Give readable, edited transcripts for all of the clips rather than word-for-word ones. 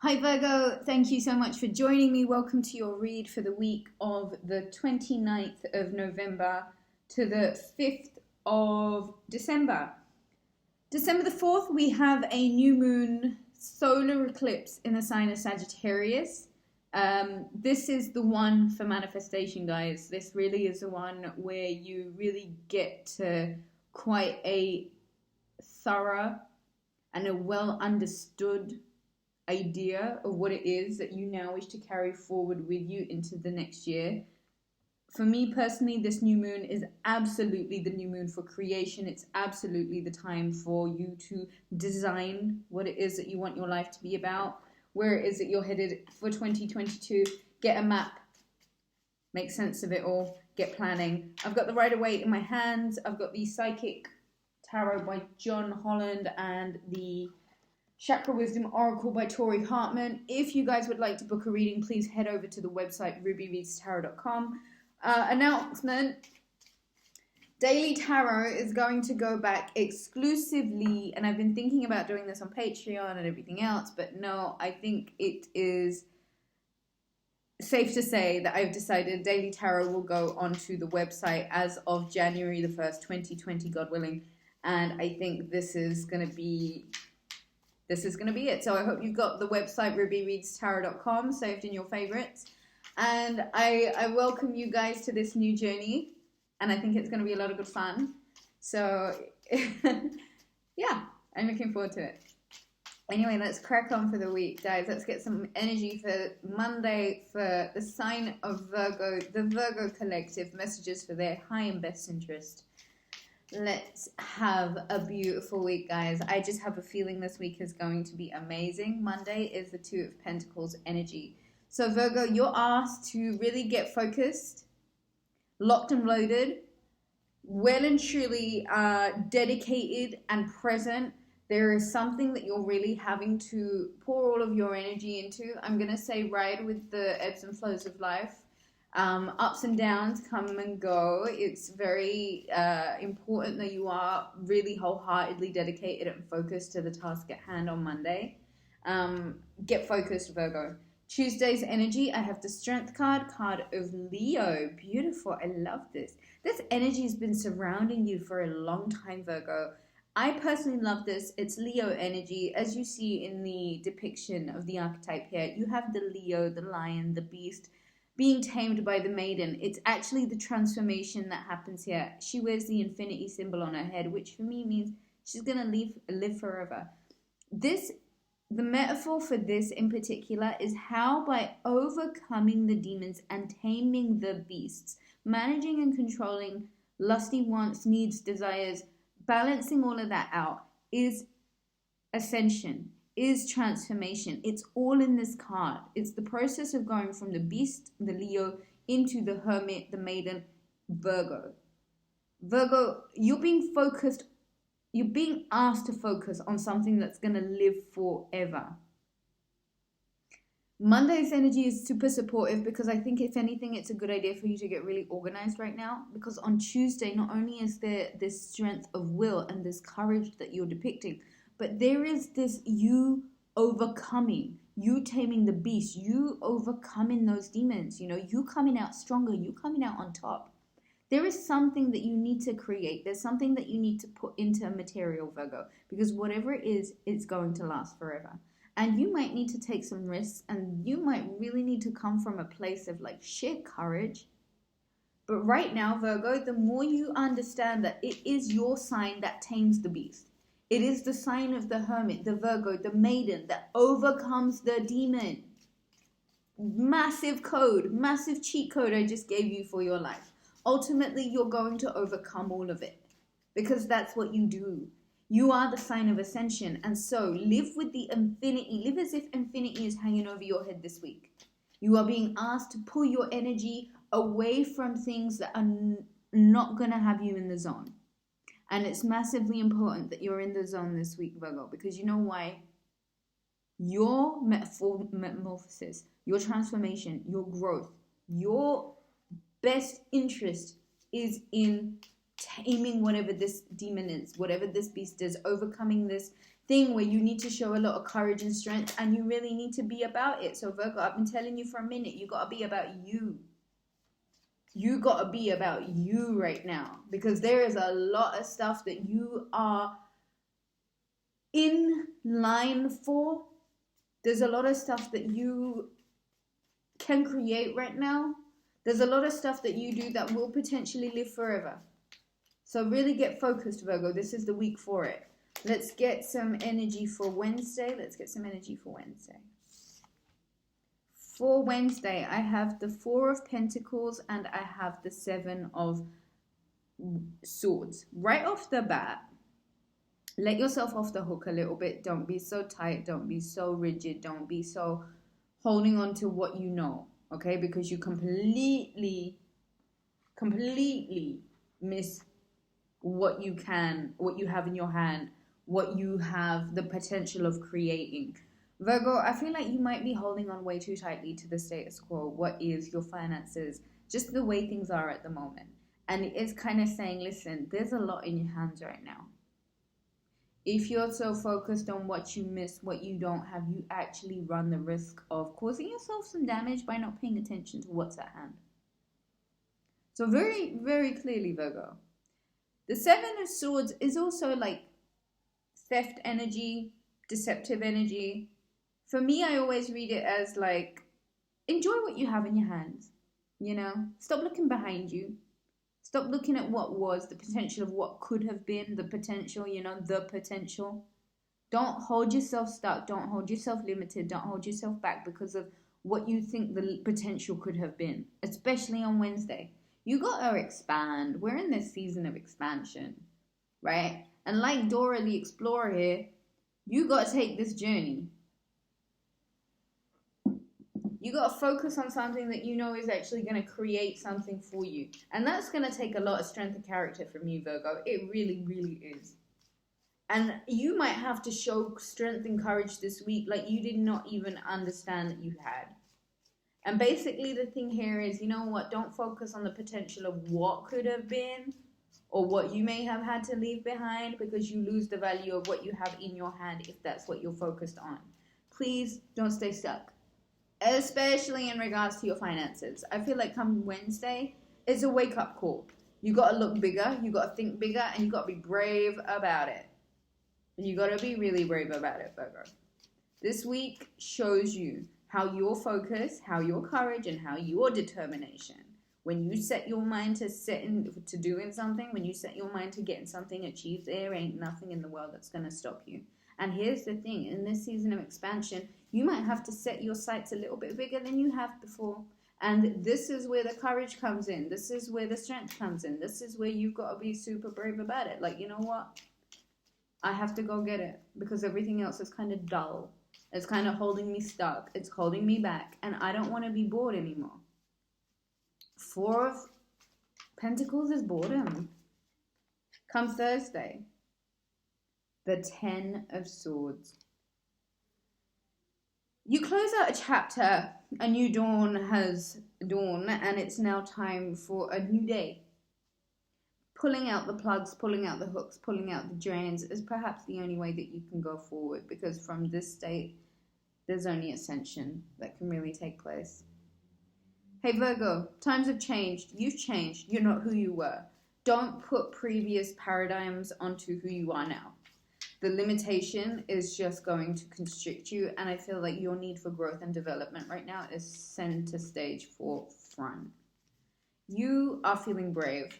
Hi Virgo, thank you so much for joining me. Welcome to your read for the week of the 29th of November to the 5th of December. December the 4th, we have a new moon solar eclipse in the sign of Sagittarius. This is the one for manifestation, guys. This really is the one where you really get to quite a thorough and a well understood idea of what it is that you now wish to carry forward with you into the next year. For me personally, this new moon is absolutely the new moon for creation. It's absolutely the time for you to design what it is that you want your life to be about, where it is that you're headed for 2022. Get a map, make sense of it all, get planning. I've got the Rider-Waite in my hands. I've got the Psychic Tarot by John Holland and the Chakra Wisdom Oracle by Tori Hartman. If you guys would like to book a reading, please head over to the website rubyreadstarot.com. Announcement. Daily Tarot is going to go back exclusively, and I've been thinking about doing this on Patreon and everything else, but no, I think it is safe to say that I've decided Daily Tarot will go onto the website as of January the 1st, 2020, God willing, and I think this is going to be it. So I hope you've got the website rubyreadstarot.com saved in your favorites. And I welcome you guys to this new journey. And I think it's going to be a lot of good fun. So, yeah, I'm looking forward to it. Anyway, let's crack on for the week, guys. Let's get some energy for Monday for the sign of Virgo, the Virgo Collective, messages for their high and best interest. Let's have a beautiful week, guys. I just have a feeling this week is going to be amazing. Monday is the Two of Pentacles energy. So Virgo, you're asked to really get focused, locked and loaded, well and truly dedicated and present. There is something that you're really having to pour all of your energy into. I'm going to say ride with the ebbs and flows of life. Ups and downs come and go. It's very important that you are really wholeheartedly dedicated and focused to the task at hand on Monday. Get focused, Virgo. Tuesday's energy, I have the Strength card of Leo. Beautiful. I love this. This energy has been surrounding you for a long time, Virgo. I personally love this. It's Leo energy. As you see in the depiction of the archetype here, you have the Leo, the lion, the beast, being tamed by the maiden. It's actually the transformation that happens here. She wears the infinity symbol on her head, which for me means she's going to live forever. The metaphor for this in particular is how by overcoming the demons and taming the beasts, managing and controlling lusty wants, needs, desires, balancing all of that out is ascension, is transformation. It's all in this card. It's the process of going from the beast, the Leo, into the hermit, the maiden, Virgo. Virgo, you're being asked to focus on something that's going to live forever. Monday's energy is super supportive because I think if anything, it's a good idea for you to get really organized right now, because on Tuesday, not only is there this strength of will and this courage that you're depicting, but there is this you overcoming, you taming the beast, you overcoming those demons, you coming out stronger, you coming out on top. There is something that you need to create. There's something that you need to put into material, Virgo, because whatever it is, it's going to last forever. And you might need to take some risks, and you might really need to come from a place of sheer courage. But right now, Virgo, the more you understand that it is your sign that tames the beast. It is the sign of the hermit, the Virgo, the maiden that overcomes the demon. Massive code, massive cheat code I just gave you for your life. Ultimately, you're going to overcome all of it because that's what you do. You are the sign of ascension, and so live with the infinity. Live as if infinity is hanging over your head this week. You are being asked to pull your energy away from things that are not going to have you in the zone. And it's massively important that you're in the zone this week, Virgo, because you know why? Your metamorphosis, your transformation, your growth, your best interest is in taming whatever this demon is, whatever this beast is, overcoming this thing where you need to show a lot of courage and strength, and you really need to be about it. So Virgo, I've been telling you for a minute, you got to be about you. You got to be about you right now, because there is a lot of stuff that you are in line for. There's a lot of stuff that you can create right now. There's a lot of stuff that you do that will potentially live forever. So really get focused, Virgo. This is the week for it. Let's get some energy for Wednesday. For Wednesday, I have the Four of Pentacles and I have the Seven of Swords. Right off the bat, let yourself off the hook a little bit. Don't be so tight. Don't be so rigid. Don't be so holding on to what you know, okay? Because you completely miss what you have in your hand, what you have the potential of creating. Virgo, I feel like you might be holding on way too tightly to the status quo. What is your finances? Just the way things are at the moment. And it is kind of saying, listen, there's a lot in your hands right now. If you're so focused on what you miss, what you don't have, you actually run the risk of causing yourself some damage by not paying attention to what's at hand. So very, very clearly, Virgo. The Seven of Swords is also like theft energy, deceptive energy. For me, I always read it as like, enjoy what you have in your hands, you know? Stop looking behind you. Stop looking at what was, the potential of what could have been, the potential, the potential. Don't hold yourself stuck. Don't hold yourself limited. Don't hold yourself back because of what you think the potential could have been, especially on Wednesday. You got to expand. We're in this season of expansion, right? And like Dora the Explorer here, you got to take this journey. You got to focus on something that you know is actually going to create something for you. And that's going to take a lot of strength of character from you, Virgo. It really, really is. And you might have to show strength and courage this week like you did not even understand that you had. And basically the thing here is, you know what? Don't focus on the potential of what could have been or what you may have had to leave behind, because you lose the value of what you have in your hand if that's what you're focused on. Please don't stay stuck, especially in regards to your finances. I feel like come Wednesday, it's a wake-up call. You got to look bigger, you got to think bigger, and you got to be brave about it. You got to be really brave about it, Virgo. This week shows you how your focus, how your courage, and how your determination, when you set your mind to doing something, when you set your mind to getting something achieved, there ain't nothing in the world that's going to stop you. And here's the thing, in this season of expansion, you might have to set your sights a little bit bigger than you have before. And this is where the courage comes in. This is where the strength comes in. This is where you've got to be super brave about it. Like, you know what? I have to go get it because everything else is kind of dull. It's kind of holding me stuck. It's holding me back. And I don't want to be bored anymore. Four of Pentacles is boredom. Come Thursday, the Ten of Swords. You close out a chapter, a new dawn has dawned, and it's now time for a new day. Pulling out the plugs, pulling out the hooks, pulling out the drains is perhaps the only way that you can go forward, because from this state, there's only ascension that can really take place. Hey Virgo, times have changed. You've changed. You're not who you were. Don't put previous paradigms onto who you are now. The limitation is just going to constrict you, and I feel like your need for growth and development right now is center stage forefront. You are feeling brave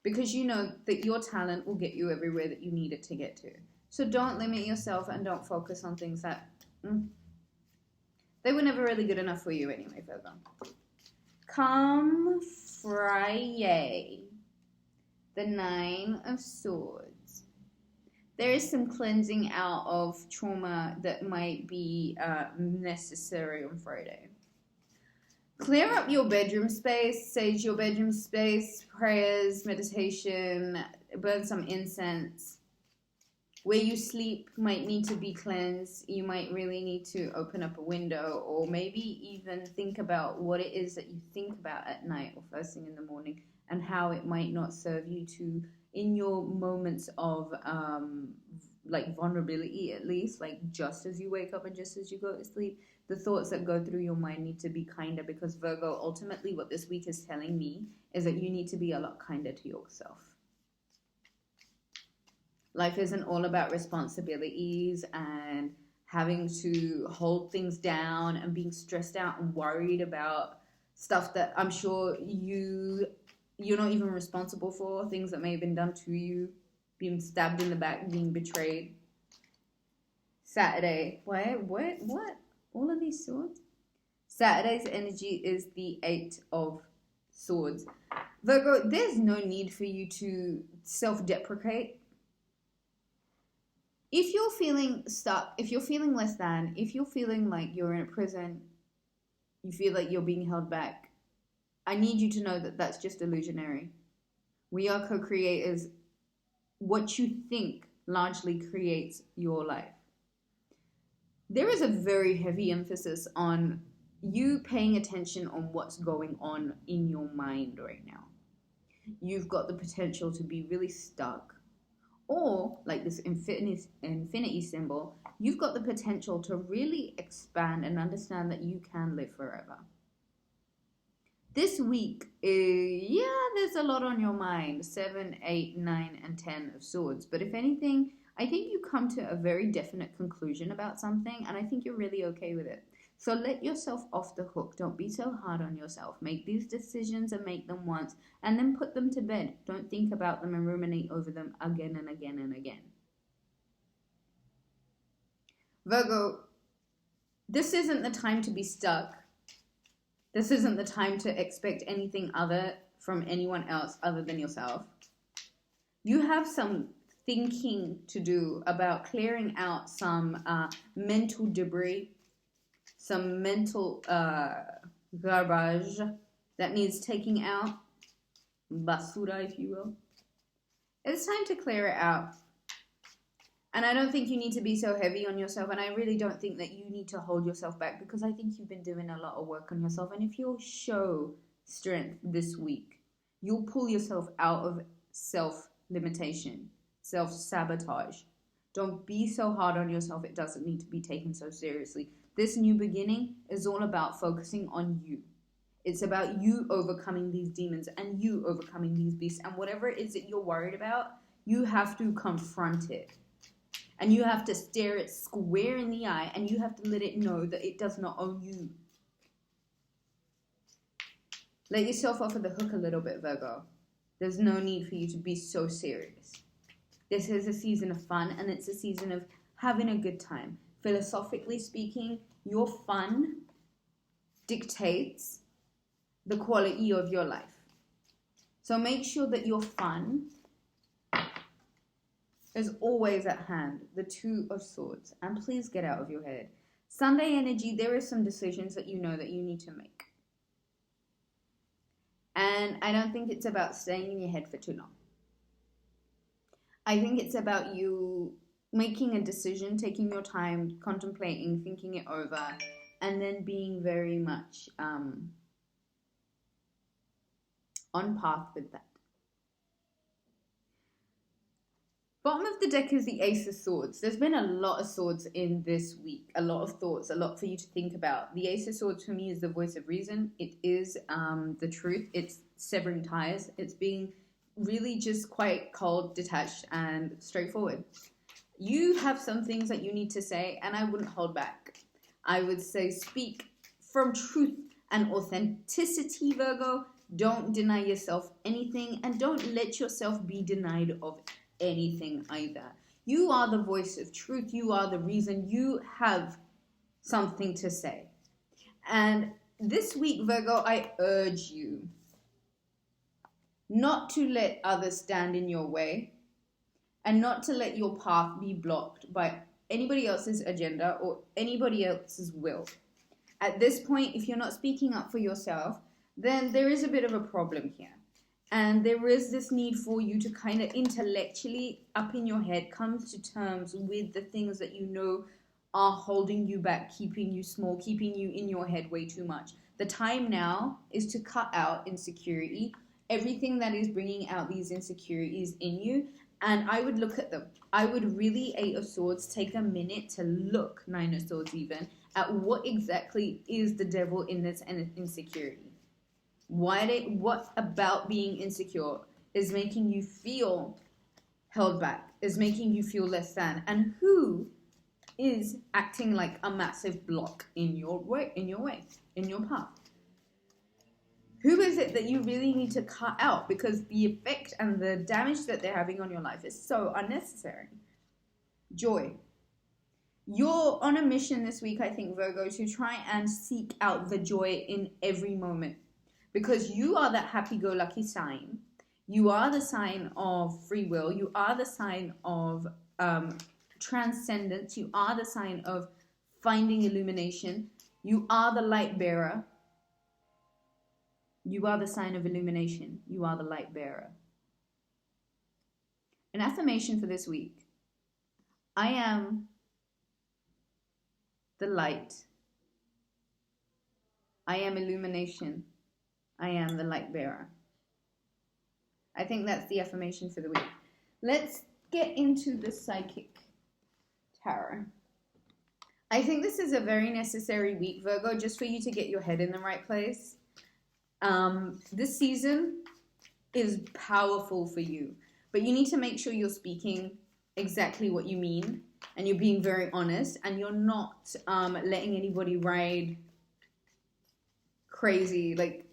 because you know that your talent will get you everywhere that you need it to get to. So don't limit yourself and don't focus on things that they were never really good enough for you anyway, Virgo. Come Friday, the Nine of Swords. There is some cleansing out of trauma that might be necessary on Friday. Clear up your bedroom space, sage your bedroom space, prayers, meditation, burn some incense. Where you sleep might need to be cleansed. You might really need to open up a window, or maybe even think about what it is that you think about at night or first thing in the morning, and how it might not serve you to in your moments of like vulnerability, at least, like just as you wake up and just as you go to sleep. The thoughts that go through your mind need to be kinder, because Virgo, ultimately what this week is telling me is that you need to be a lot kinder to yourself. Life isn't all about responsibilities and having to hold things down and being stressed out and worried about stuff that I'm sure you're not even responsible for, things that may have been done to you, being stabbed in the back, being betrayed. Saturday. What? All of these swords? Saturday's energy is the 8 of Swords. Virgo, there's no need for you to self-deprecate. If you're feeling stuck, if you're feeling less than, if you're feeling like you're in a prison, you feel like you're being held back, I need you to know that that's just illusionary. We are co-creators. What you think largely creates your life. There is a very heavy emphasis on you paying attention on what's going on in your mind right now. You've got the potential to be really stuck. Or, like this infinity symbol, you've got the potential to really expand and understand that you can live forever. This week, there's a lot on your mind. 7, 8, 9, and 10 of Swords. But if anything, I think you come to a very definite conclusion about something, and I think you're really okay with it. So let yourself off the hook. Don't be so hard on yourself. Make these decisions and make them once, and then put them to bed. Don't think about them and ruminate over them again and again and again. Virgo, this isn't the time to be stuck. This isn't the time to expect anything other from anyone else other than yourself. You have some thinking to do about clearing out some mental debris, some mental garbage that needs taking out, basura if you will. It's time to clear it out. And I don't think you need to be so heavy on yourself, and I really don't think that you need to hold yourself back, because I think you've been doing a lot of work on yourself, and if you'll show strength this week, you'll pull yourself out of self-limitation, self-sabotage. Don't be so hard on yourself. It doesn't need to be taken so seriously. This new beginning is all about focusing on you. It's about you overcoming these demons and you overcoming these beasts, and whatever it is that you're worried about, you have to confront it. And you have to stare it square in the eye, and you have to let it know that it does not own you. Let yourself off of the hook a little bit, Virgo. There's no need for you to be so serious. This is a season of fun, and it's a season of having a good time. Philosophically speaking, your fun dictates the quality of your life. So make sure that your fun is always at hand, the 2 of Swords. And please get out of your head. Sunday energy, there are some decisions that you know that you need to make. And I don't think it's about staying in your head for too long. I think it's about you making a decision, taking your time, contemplating, thinking it over, and then being very much on path with that. Bottom of the deck is the Ace of Swords. There's been a lot of swords in this week, a lot of thoughts, a lot for you to think about. The Ace of Swords for me is the voice of reason. It is the truth. It's severing ties. It's being really just quite cold, detached, and straightforward. You have some things that you need to say, and I wouldn't hold back. I would say speak from truth and authenticity, Virgo. Don't deny yourself anything, and don't let yourself be denied of anything either. You are the voice of truth. You are the reason. You have something to say. And this week, Virgo, I urge you not to let others stand in your way, and not to let your path be blocked by anybody else's agenda or anybody else's will. At this point, if you're not speaking up for yourself, then there is a bit of a problem here. And there is this need for you to kind of intellectually, up in your head, come to terms with the things that you know are holding you back, keeping you small, keeping you in your head way too much. The time now is to cut out insecurity, everything that is bringing out these insecurities in you, And I would look at them. I would really, Eight of Swords, take a minute to look, Nine of Swords even, at what exactly is the devil in this insecurity. What about being insecure is making you feel held back, is making you feel less than, and who is acting like a massive block in your path? Who is it that you really need to cut out, because the effect and the damage that they're having on your life is so unnecessary? Joy. You're on a mission this week, I think, Virgo, to try and seek out the joy in every moment, because you are that happy-go-lucky sign. You are the sign of free will. You are the sign of transcendence. You are the sign of finding illumination. You are the light bearer. You are the sign of illumination. You are the light bearer. An affirmation for this week. I am the light. I am illumination. I am the light bearer. I think that's the affirmation for the week. Let's get into the psychic tarot. I think this is a very necessary week, Virgo, just for you to get your head in the right place. This season is powerful for you, but you need to make sure you're speaking exactly what you mean, and you're being very honest, and you're not letting anybody ride crazy like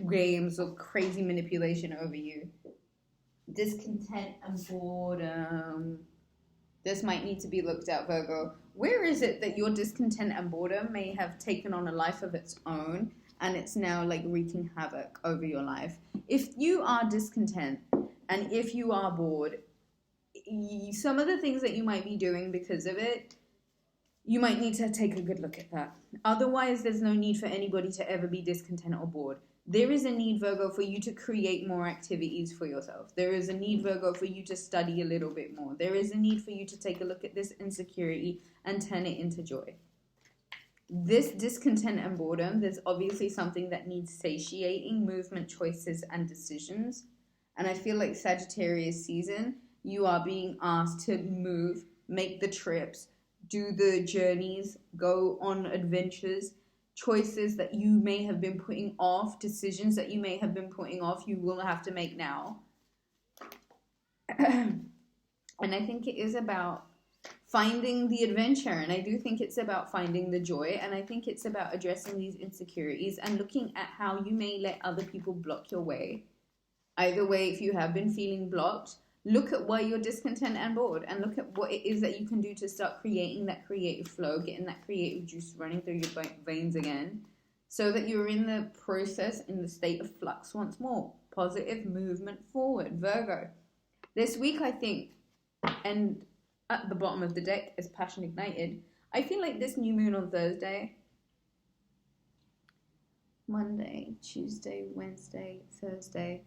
games or crazy manipulation over you. Discontent and boredom. This might need to be looked at, Virgo. Where is it that your discontent and boredom may have taken on a life of its own, and it's now like wreaking havoc over your life? If you are discontent and if you are bored, some of the things that you might be doing because of it, you might need to take a good look at that. Otherwise, there's no need for anybody to ever be discontent or bored. There is a need, Virgo, for you to create more activities for yourself. There is a need, Virgo, for you to study a little bit more. There is a need for you to take a look at this insecurity and turn it into joy. This discontent and boredom, there's obviously something that needs satiating, movement, choices, and decisions. And I feel like Sagittarius season, you are being asked to move, make the trips, do the journeys, go on adventures. Choices that you may have been putting off, decisions that you may have been putting off, you will have to make now. And I think it is about finding the adventure, and I do think it's about finding the joy, and I think it's about addressing these insecurities and looking at how you may let other people block your way. Either way, if you have been feeling blocked, look at why you're discontent and bored, and look at what it is that you can do to start creating that creative flow, getting that creative juice running through your veins again, so that you're in the process, in the state of flux once more. Positive movement forward, Virgo. This week, I think, and at the bottom of the deck is Passion Ignited. I feel like this new moon on Thursday, Monday, Tuesday, Wednesday, Thursday,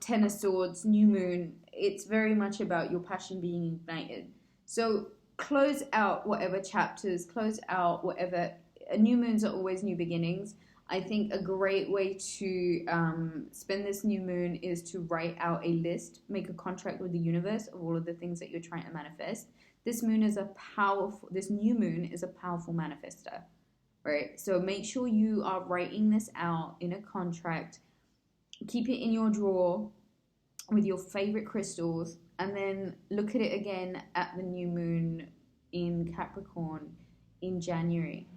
10 of Swords, new moon, it's very much about your passion being ignited. So close out whatever chapters, close out whatever, new moons are always new beginnings. I think a great way to spend this new moon is to write out a list, make a contract with the universe of all of the things that you're trying to manifest. This new moon is a powerful manifester, right? So make sure you are writing this out in a contract. Keep it in your drawer with your favorite crystals, and then look at it again at the new moon in Capricorn in January.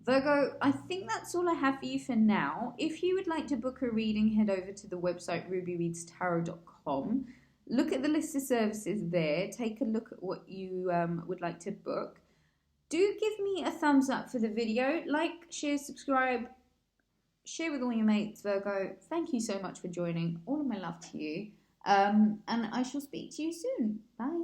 Virgo, I think that's all I have for you for now. If you would like to book a reading, head over to the website rubyreadstarot.com. Look at the list of services there. Take a look at what you would like to book. Do give me a thumbs up for the video. Like, share, subscribe. Share with all your mates, Virgo. Thank you so much for joining. All of my love to you. And I shall speak to you soon. Bye.